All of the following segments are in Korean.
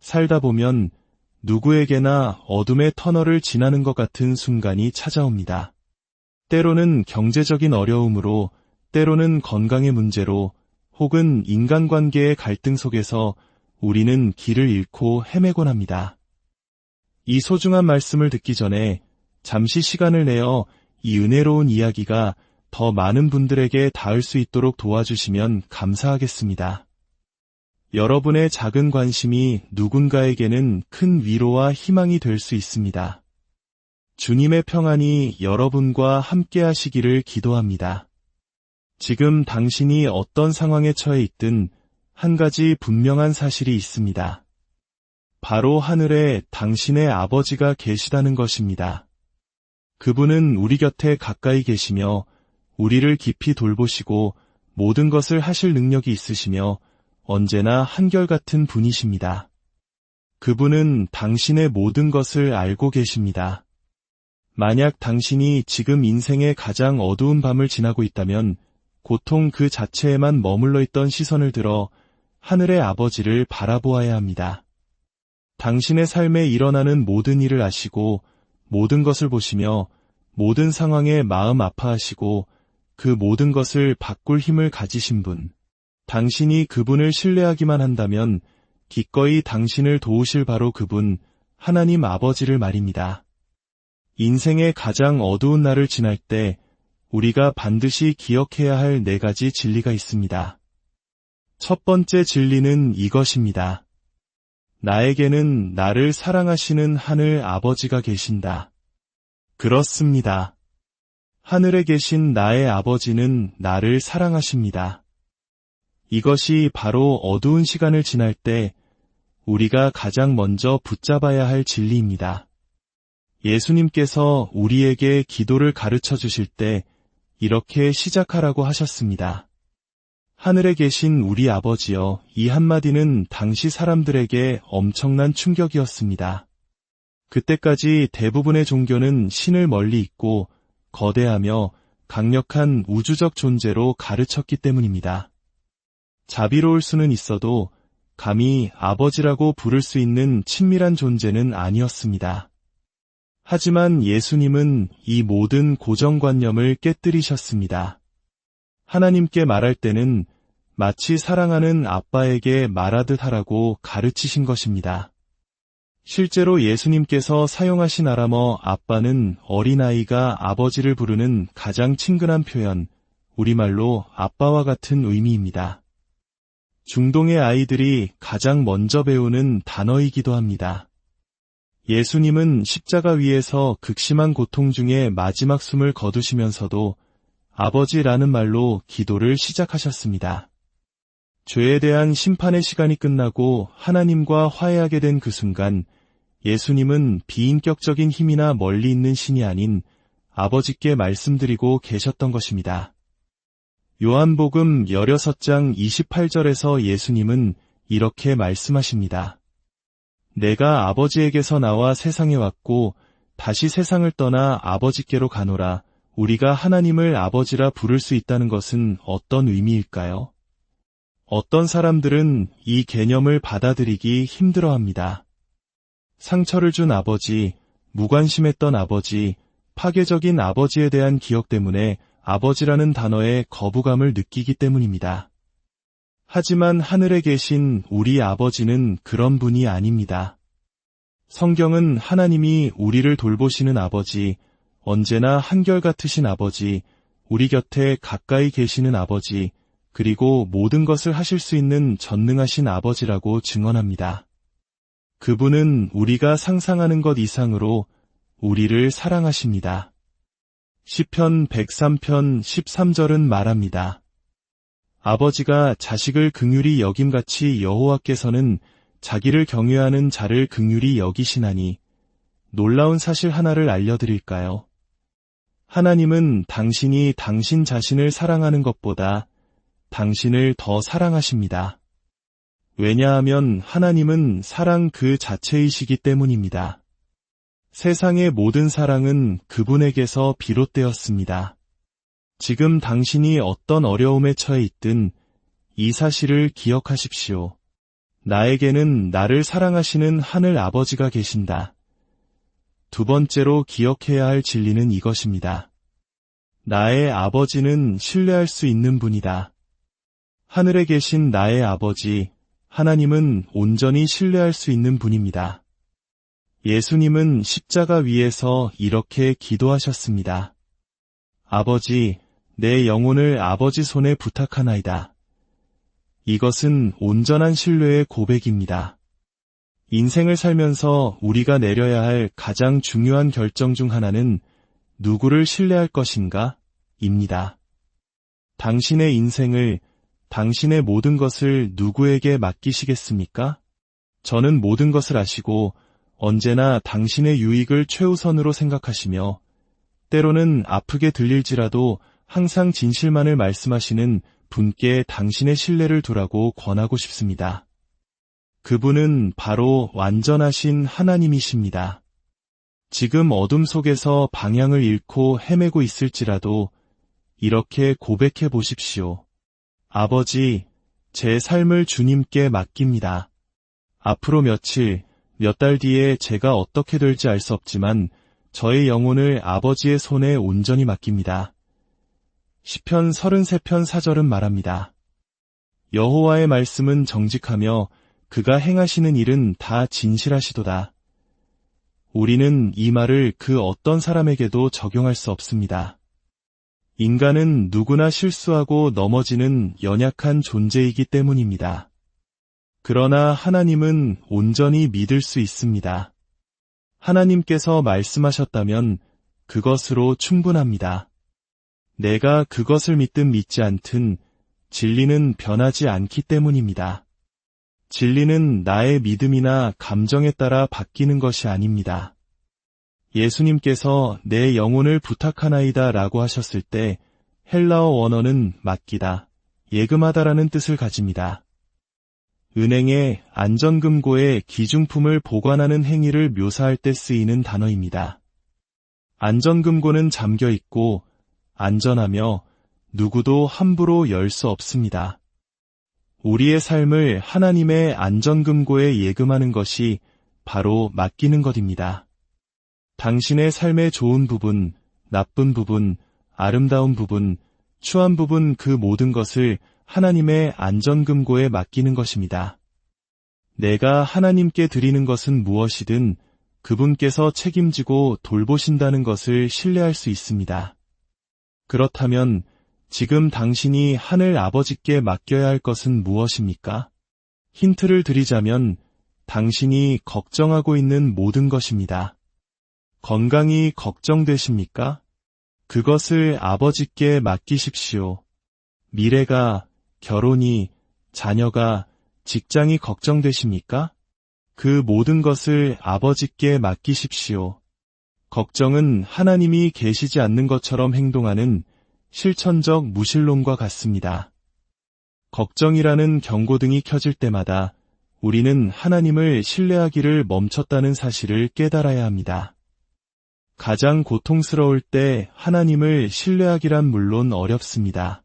살다 보면 누구에게나 어둠의 터널을 지나는 것 같은 순간이 찾아옵니다. 때로는 경제적인 어려움으로, 때로는 건강의 문제로, 혹은 인간관계의 갈등 속에서 우리는 길을 잃고 헤매곤 합니다. 이 소중한 말씀을 듣기 전에 잠시 시간을 내어 이 은혜로운 이야기가 더 많은 분들에게 닿을 수 있도록 도와주시면 감사하겠습니다. 여러분의 작은 관심이 누군가에게는 큰 위로와 희망이 될 수 있습니다. 주님의 평안이 여러분과 함께 하시기를 기도합니다. 지금 당신이 어떤 상황에 처해 있든 한 가지 분명한 사실이 있습니다. 바로 하늘에 당신의 아버지가 계시다는 것입니다. 그분은 우리 곁에 가까이 계시며 우리를 깊이 돌보시고 모든 것을 하실 능력이 있으시며 언제나 한결같은 분이십니다. 그분은 당신의 모든 것을 알고 계십니다. 만약 당신이 지금 인생의 가장 어두운 밤을 지나고 있다면 고통 그 자체에만 머물러 있던 시선을 들어 하늘의 아버지를 바라보아야 합니다. 당신의 삶에 일어나는 모든 일을 아시고 모든 것을 보시며 모든 상황에 마음 아파하시고 그 모든 것을 바꿀 힘을 가지신 분, 당신이 그분을 신뢰하기만 한다면 기꺼이 당신을 도우실 바로 그분, 하나님 아버지를 말입니다. 인생의 가장 어두운 날을 지날 때 우리가 반드시 기억해야 할 4가지 진리가 있습니다. 첫 번째 진리는 이것입니다. 나에게는 나를 사랑하시는 하늘 아버지가 계신다. 그렇습니다. 하늘에 계신 나의 아버지는 나를 사랑하십니다. 이것이 바로 어두운 시간을 지날 때 우리가 가장 먼저 붙잡아야 할 진리입니다. 예수님께서 우리에게 기도를 가르쳐 주실 때 이렇게 시작하라고 하셨습니다. 하늘에 계신 우리 아버지여, 이 한마디는 당시 사람들에게 엄청난 충격이었습니다. 그때까지 대부분의 종교는 신을 멀리 있고 거대하며 강력한 우주적 존재로 가르쳤기 때문입니다. 자비로울 수는 있어도 감히 아버지라고 부를 수 있는 친밀한 존재는 아니었습니다. 하지만 예수님은 이 모든 고정관념을 깨뜨리셨습니다. 하나님께 말할 때는 마치 사랑하는 아빠에게 말하듯 하라고 가르치신 것입니다. 실제로 예수님께서 사용하신 아람어 아빠는 어린아이가 아버지를 부르는 가장 친근한 표현, 우리말로 아빠와 같은 의미입니다. 중동의 아이들이 가장 먼저 배우는 단어이기도 합니다. 예수님은 십자가 위에서 극심한 고통 중에 마지막 숨을 거두시면서도 아버지라는 말로 기도를 시작하셨습니다. 죄에 대한 심판의 시간이 끝나고 하나님과 화해하게 된 그 순간 예수님은 비인격적인 힘이나 멀리 있는 신이 아닌 아버지께 말씀드리고 계셨던 것입니다. 요한복음 16장 28절에서 예수님은 이렇게 말씀하십니다. 내가 아버지에게서 나와 세상에 왔고 다시 세상을 떠나 아버지께로 가노라. 우리가 하나님을 아버지라 부를 수 있다는 것은 어떤 의미일까요? 어떤 사람들은 이 개념을 받아들이기 힘들어합니다. 상처를 준 아버지, 무관심했던 아버지, 파괴적인 아버지에 대한 기억 때문에 아버지라는 단어에 거부감을 느끼기 때문입니다. 하지만 하늘에 계신 우리 아버지는 그런 분이 아닙니다. 성경은 하나님이 우리를 돌보시는 아버지, 언제나 한결같으신 아버지, 우리 곁에 가까이 계시는 아버지, 그리고 모든 것을 하실 수 있는 전능하신 아버지라고 증언합니다. 그분은 우리가 상상하는 것 이상으로 우리를 사랑하십니다. 시편 103편 13절은 말합니다. 아버지가 자식을 긍휼히 여김같이 여호와께서는 자기를 경외하는 자를 긍휼히 여기시나니. 놀라운 사실 하나를 알려드릴까요? 하나님은 당신이 당신 자신을 사랑하는 것보다 당신을 더 사랑하십니다. 왜냐하면 하나님은 사랑 그 자체이시기 때문입니다. 세상의 모든 사랑은 그분에게서 비롯되었습니다. 지금 당신이 어떤 어려움에 처해 있든 이 사실을 기억하십시오. 나에게는 나를 사랑하시는 하늘 아버지가 계신다. 두 번째로 기억해야 할 진리는 이것입니다. 나의 아버지는 신뢰할 수 있는 분이다. 하늘에 계신 나의 아버지, 하나님은 온전히 신뢰할 수 있는 분입니다. 예수님은 십자가 위에서 이렇게 기도하셨습니다. 아버지, 내 영혼을 아버지 손에 부탁하나이다. 이것은 온전한 신뢰의 고백입니다. 인생을 살면서 우리가 내려야 할 가장 중요한 결정 중 하나는 누구를 신뢰할 것인가? 입니다. 당신의 인생을, 당신의 모든 것을 누구에게 맡기시겠습니까? 저는 모든 것을 아시고 언제나 당신의 유익을 최우선으로 생각하시며 때로는 아프게 들릴지라도 항상 진실만을 말씀하시는 분께 당신의 신뢰를 두라고 권하고 싶습니다. 그분은 바로 완전하신 하나님이십니다. 지금 어둠 속에서 방향을 잃고 헤매고 있을지라도 이렇게 고백해 보십시오. 아버지, 제 삶을 주님께 맡깁니다. 앞으로 며칠, 몇 달 뒤에 제가 어떻게 될지 알 수 없지만 저의 영혼을 아버지의 손에 온전히 맡깁니다. 시편 33편 4절은 말합니다. 여호와의 말씀은 정직하며 그가 행하시는 일은 다 진실하시도다. 우리는 이 말을 그 어떤 사람에게도 적용할 수 없습니다. 인간은 누구나 실수하고 넘어지는 연약한 존재이기 때문입니다. 그러나 하나님은 온전히 믿을 수 있습니다. 하나님께서 말씀하셨다면 그것으로 충분합니다. 내가 그것을 믿든 믿지 않든 진리는 변하지 않기 때문입니다. 진리는 나의 믿음이나 감정에 따라 바뀌는 것이 아닙니다. 예수님께서 내 영혼을 부탁하나이다 라고 하셨을 때 헬라어 원어는 맡기다, 예금하다라는 뜻을 가집니다. 은행의 안전금고에 기중품을 보관하는 행위를 묘사할 때 쓰이는 단어입니다. 안전금고는 잠겨 있고 안전하며 누구도 함부로 열 수 없습니다. 우리의 삶을 하나님의 안전금고에 예금하는 것이 바로 맡기는 것입니다. 당신의 삶의 좋은 부분, 나쁜 부분, 아름다운 부분, 추한 부분 그 모든 것을 하나님의 안전금고에 맡기는 것입니다. 내가 하나님께 드리는 것은 무엇이든 그분께서 책임지고 돌보신다는 것을 신뢰할 수 있습니다. 그렇다면 지금 당신이 하늘 아버지께 맡겨야 할 것은 무엇입니까? 힌트를 드리자면 당신이 걱정하고 있는 모든 것입니다. 건강이 걱정되십니까? 그것을 아버지께 맡기십시오. 미래가, 결혼이, 자녀가, 직장이 걱정되십니까? 그 모든 것을 아버지께 맡기십시오. 걱정은 하나님이 계시지 않는 것처럼 행동하는 실천적 무신론과 같습니다. 걱정이라는 경고등이 켜질 때마다 우리는 하나님을 신뢰하기를 멈췄다는 사실을 깨달아야 합니다. 가장 고통스러울 때 하나님을 신뢰하기란 물론 어렵습니다.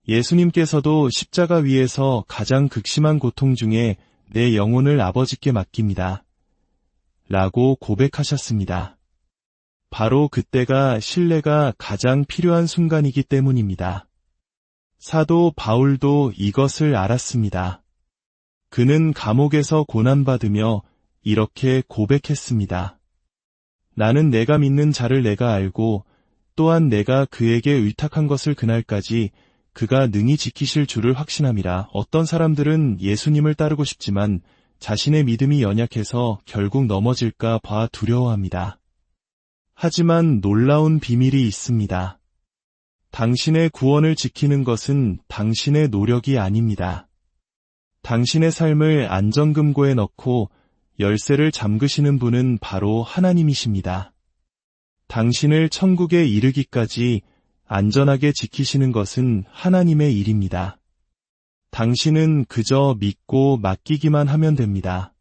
예수님께서도 십자가 위에서 가장 극심한 고통 중에 내 영혼을 아버지께 맡깁니다. 라고 고백하셨습니다. 바로 그때가 신뢰가 가장 필요한 순간이기 때문입니다. 사도 바울도 이것을 알았습니다. 그는 감옥에서 고난받으며 이렇게 고백했습니다. 나는 내가 믿는 자를 내가 알고 또한 내가 그에게 의탁한 것을 그날까지 그가 능히 지키실 줄을 확신함이라. 어떤 사람들은 예수님을 따르고 싶지만 자신의 믿음이 연약해서 결국 넘어질까 봐 두려워합니다. 하지만 놀라운 비밀이 있습니다. 당신의 구원을 지키는 것은 당신의 노력이 아닙니다. 당신의 삶을 안전금고에 넣고 열쇠를 잠그시는 분은 바로 하나님이십니다. 당신을 천국에 이르기까지 안전하게 지키시는 것은 하나님의 일입니다. 당신은 그저 믿고 맡기기만 하면 됩니다.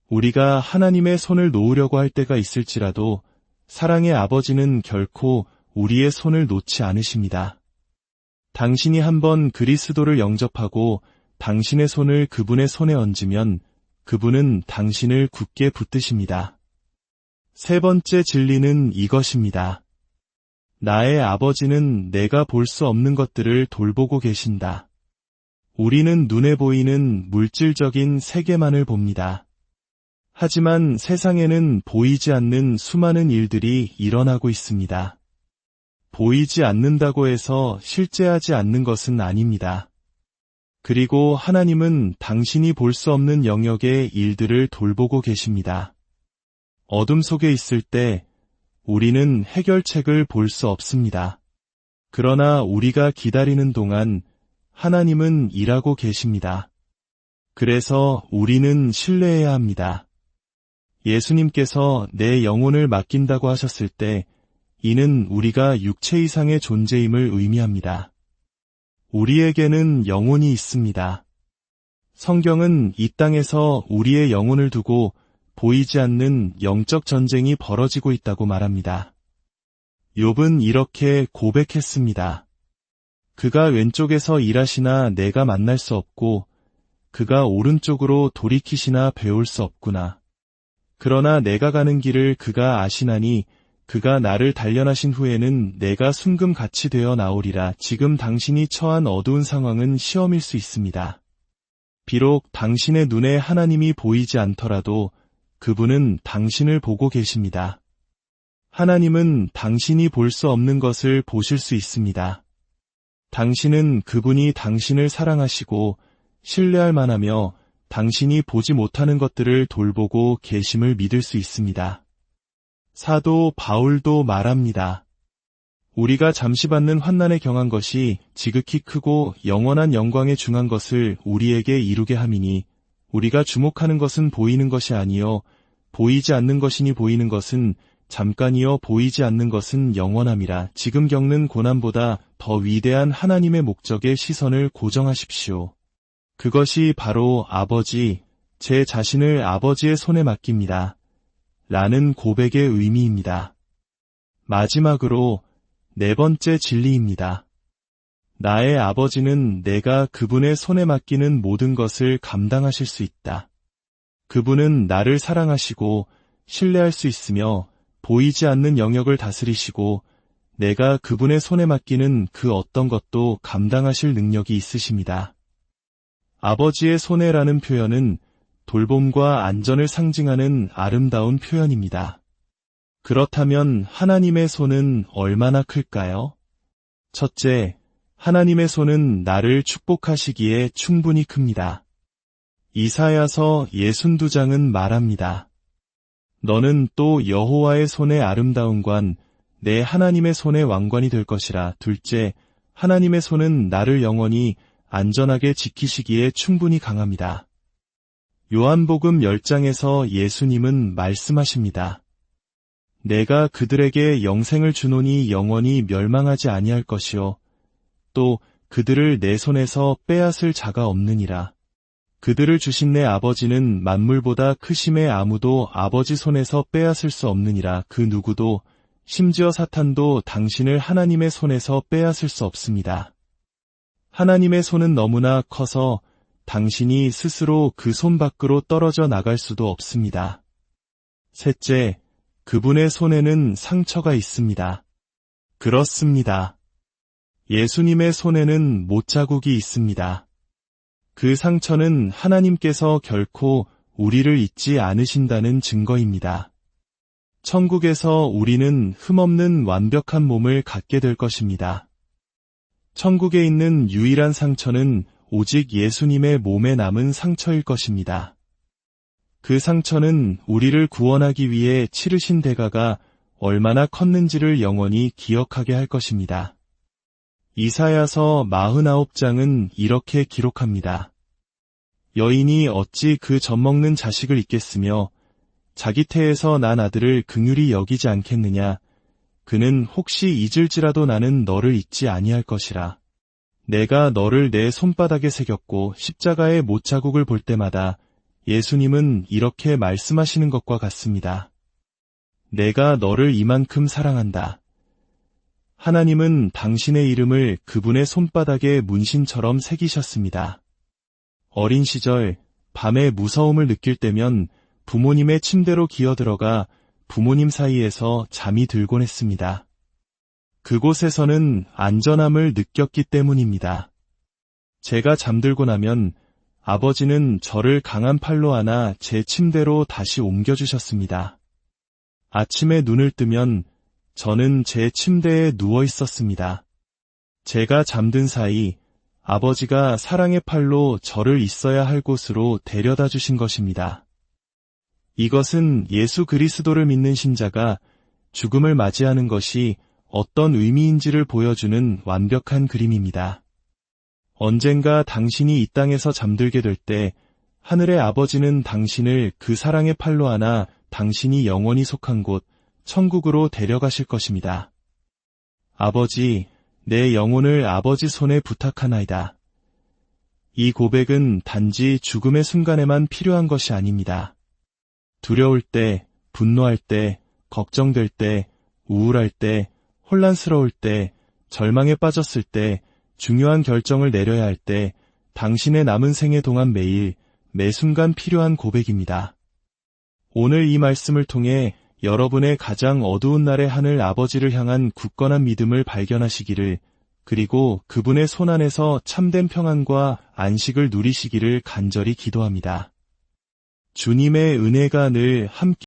우리가 하나님의 손을 놓으려고 할 때가 있을지라도 사랑의 아버지는 결코 우리의 손을 놓지 않으십니다. 당신이 한번 그리스도를 영접하고 당신의 손을 그분의 손에 얹으면 그분은 당신을 굳게 붙드십니다. 세 번째 진리는 이것입니다. 나의 아버지는 내가 볼 수 없는 것들을 돌보고 계신다. 우리는 눈에 보이는 물질적인 세계만을 봅니다. 하지만 세상에는 보이지 않는 수많은 일들이 일어나고 있습니다. 보이지 않는다고 해서 실제하지 않는 것은 아닙니다. 그리고 하나님은 당신이 볼 수 없는 영역의 일들을 돌보고 계십니다. 어둠 속에 있을 때 우리는 해결책을 볼 수 없습니다. 그러나 우리가 기다리는 동안 하나님은 일하고 계십니다. 그래서 우리는 신뢰해야 합니다. 예수님께서 내 영혼을 맡긴다고 하셨을 때 이는 우리가 육체 이상의 존재임을 의미합니다. 우리에게는 영혼이 있습니다. 성경은 이 땅에서 우리의 영혼을 두고 보이지 않는 영적 전쟁이 벌어지고 있다고 말합니다. 욥은 이렇게 고백했습니다. 그가 왼쪽에서 일하시나 내가 만날 수 없고 그가 오른쪽으로 돌이키시나 배울 수 없구나. 그러나 내가 가는 길을 그가 아시나니 그가 나를 단련하신 후에는 내가 순금같이 되어 나오리라. 지금 당신이 처한 어두운 상황은 시험일 수 있습니다. 비록 당신의 눈에 하나님이 보이지 않더라도 그분은 당신을 보고 계십니다. 하나님은 당신이 볼 수 없는 것을 보실 수 있습니다. 당신은 그분이 당신을 사랑하시고 신뢰할 만하며 당신이 보지 못하는 것들을 돌보고 계심을 믿을 수 있습니다. 사도 바울도 말합니다. 우리가 잠시 받는 환난에 경한 것이 지극히 크고 영원한 영광에 중한 것을 우리에게 이루게 함이니 우리가 주목하는 것은 보이는 것이 아니요 보이지 않는 것이니 보이는 것은 잠깐이요 보이지 않는 것은 영원함이라. 지금 겪는 고난보다 더 위대한 하나님의 목적에 시선을 고정하십시오. 그것이 바로 아버지, 제 자신을 아버지의 손에 맡깁니다. 라는 고백의 의미입니다. 마지막으로 네 번째 진리입니다. 나의 아버지는 내가 그분의 손에 맡기는 모든 것을 감당하실 수 있다. 그분은 나를 사랑하시고 신뢰할 수 있으며 보이지 않는 영역을 다스리시고 내가 그분의 손에 맡기는 그 어떤 것도 감당하실 능력이 있으십니다. 아버지의 손에라는 표현은 돌봄과 안전을 상징하는 아름다운 표현입니다. 그렇다면 하나님의 손은 얼마나 클까요? 첫째, 하나님의 손은 나를 축복하시기에 충분히 큽니다. 이사야서 62장은 말합니다. 너는 또 여호와의 손의 아름다운 관, 내 하나님의 손의 왕관이 될 것이라. 둘째, 하나님의 손은 나를 영원히 안전하게 지키시기에 충분히 강합니다. 요한복음 10장에서 예수님은 말씀하십니다. 내가 그들에게 영생을 주노니 영원히 멸망하지 아니할 것이요 또 그들을 내 손에서 빼앗을 자가 없느니라. 그들을 주신 내 아버지는 만물보다 크심에 아무도 아버지 손에서 빼앗을 수 없느니라. 그 누구도 심지어 사탄도 당신을 하나님의 손에서 빼앗을 수 없습니다. 하나님의 손은 너무나 커서 당신이 스스로 그 손 밖으로 떨어져 나갈 수도 없습니다. 셋째, 그분의 손에는 상처가 있습니다. 그렇습니다. 예수님의 손에는 못자국이 있습니다. 그 상처는 하나님께서 결코 우리를 잊지 않으신다는 증거입니다. 천국에서 우리는 흠없는 완벽한 몸을 갖게 될 것입니다. 천국에 있는 유일한 상처는 오직 예수님의 몸에 남은 상처일 것입니다. 그 상처는 우리를 구원하기 위해 치르신 대가가 얼마나 컸는지를 영원히 기억하게 할 것입니다. 이사야서 49장은 이렇게 기록합니다. 여인이 어찌 그 젖먹는 자식을 잊겠으며 자기 태에서 난 아들을 긍휼히 여기지 않겠느냐. 그는 혹시 잊을지라도 나는 너를 잊지 아니할 것이라. 내가 너를 내 손바닥에 새겼고 십자가의 못자국을 볼 때마다 예수님은 이렇게 말씀하시는 것과 같습니다. 내가 너를 이만큼 사랑한다. 하나님은 당신의 이름을 그분의 손바닥에 문신처럼 새기셨습니다. 어린 시절 밤에 무서움을 느낄 때면 부모님의 침대로 기어들어가 부모님 사이에서 잠이 들곤 했습니다. 그곳에서는 안전함을 느꼈기 때문입니다. 제가 잠들고 나면 아버지는 저를 강한 팔로 안아 제 침대로 다시 옮겨주셨습니다. 아침에 눈을 뜨면 저는 제 침대에 누워 있었습니다. 제가 잠든 사이 아버지가 사랑의 팔로 저를 있어야 할 곳으로 데려다 주신 것입니다. 이것은 예수 그리스도를 믿는 신자가 죽음을 맞이하는 것이 어떤 의미인지를 보여주는 완벽한 그림입니다. 언젠가 당신이 이 땅에서 잠들게 될 때 하늘의 아버지는 당신을 그 사랑의 팔로 안아 당신이 영원히 속한 곳 천국으로 데려가실 것입니다. 아버지, 내 영혼을 아버지 손에 부탁하나이다. 이 고백은 단지 죽음의 순간에만 필요한 것이 아닙니다. 두려울 때, 분노할 때, 걱정될 때, 우울할 때, 혼란스러울 때, 절망에 빠졌을 때, 중요한 결정을 내려야 할 때, 당신의 남은 생애 동안 매일, 매 순간 필요한 고백입니다. 오늘 이 말씀을 통해 여러분의 가장 어두운 날의 하늘 아버지를 향한 굳건한 믿음을 발견하시기를, 그리고 그분의 손 안에서 참된 평안과 안식을 누리시기를 간절히 기도합니다. 주님의 은혜가 늘 함께